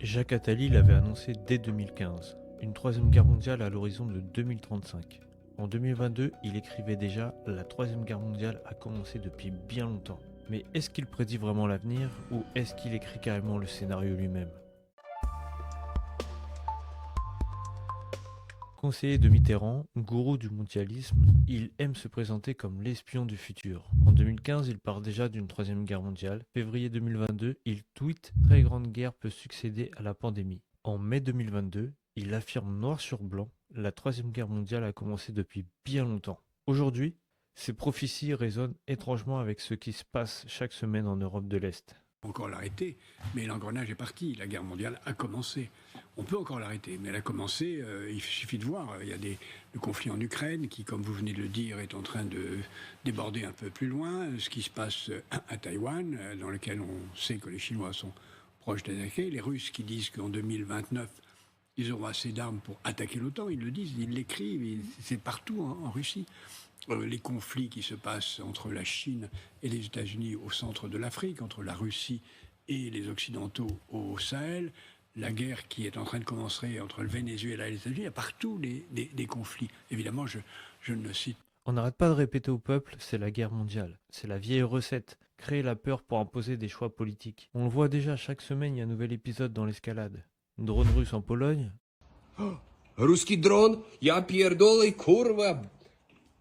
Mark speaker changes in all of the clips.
Speaker 1: Jacques Attali l'avait annoncé dès 2015, une troisième guerre mondiale à l'horizon de 2035. En 2022, il écrivait déjà « La troisième guerre mondiale a commencé depuis bien longtemps ». Mais est-ce qu'il prédit vraiment l'avenir ou est-ce qu'il écrit carrément le scénario lui-même? Conseiller de Mitterrand, gourou du mondialisme, il aime se présenter comme l'espion du futur. En 2015, il part déjà d'une troisième guerre mondiale. Février 2022, il tweet « Très grande guerre peut succéder à la pandémie ». En mai 2022, il affirme noir sur blanc « La troisième guerre mondiale a commencé depuis bien longtemps ». Aujourd'hui, ces prophéties résonnent étrangement avec ce qui se passe chaque semaine en Europe de l'Est.
Speaker 2: Encore l'arrêter, mais l'engrenage est parti. La guerre mondiale a commencé. On peut encore l'arrêter, mais elle a commencé. Il suffit de voir. Il y a le conflit en Ukraine qui, comme vous venez de le dire, est en train de déborder un peu plus loin. Ce qui se passe à Taïwan, dans lequel on sait que les Chinois sont proches d'attaquer. Les Russes qui disent qu'en 2029, ils auront assez d'armes pour attaquer l'OTAN. Ils le disent, ils l'écrivent. C'est partout en Russie. Les conflits qui se passent entre la Chine et les États-Unis au centre de l'Afrique, entre la Russie et les Occidentaux au Sahel, la guerre qui est en train de commencer entre le Venezuela et les États-Unis, il y a partout des conflits. Évidemment, je ne cite.
Speaker 1: On n'arrête pas de répéter au peuple, c'est la guerre mondiale. C'est la vieille recette, créer la peur pour imposer des choix politiques. On le voit déjà, chaque semaine, il y a un nouvel épisode dans l'escalade. Drone russe en Pologne.
Speaker 3: Русский дрон, я пердолый, курва,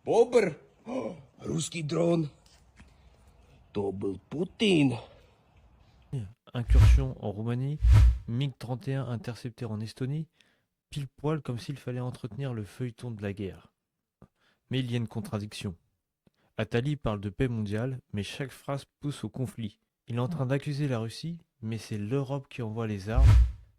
Speaker 3: бобр. Русский дрон. То был Путин.
Speaker 1: Incursion en Roumanie. MiG-31 intercepté en Estonie. Pile poil comme s'il fallait entretenir le feuilleton de la guerre. Mais il y a une contradiction. Attali parle de paix mondiale, mais chaque phrase pousse au conflit. Il est en train d'accuser la Russie, mais c'est l'Europe qui envoie les armes,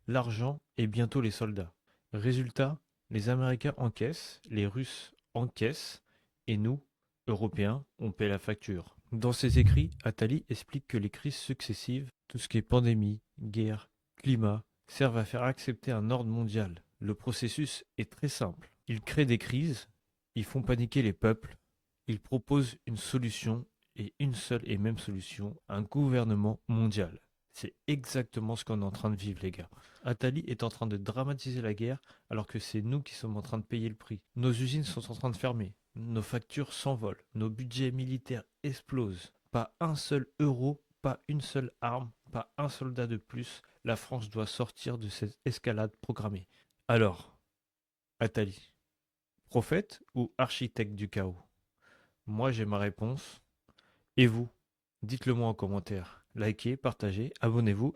Speaker 1: l'argent et bientôt les soldats. Résultat, les Américains encaissent, les Russes encaissent, et nous, Européens, on paie la facture. Dans ses écrits, Attali explique que les crises successives, tout ce qui est pandémie, guerre, climat, servent à faire accepter un ordre mondial. Le processus est très simple. Ils créent des crises, ils font paniquer les peuples, ils proposent une solution, et une seule et même solution, un gouvernement mondial. C'est exactement ce qu'on est en train de vivre, les gars. Attali est en train de dramatiser la guerre alors que c'est nous qui sommes en train de payer le prix. Nos usines sont en train de fermer, nos factures s'envolent, nos budgets militaires explosent. Pas un seul euro, pas une seule arme, pas un soldat de plus. La France doit sortir de cette escalade programmée. Alors, Attali, prophète ou architecte du chaos? Moi j'ai ma réponse. Et vous? Dites-le moi en commentaire. Likez, partagez, abonnez-vous.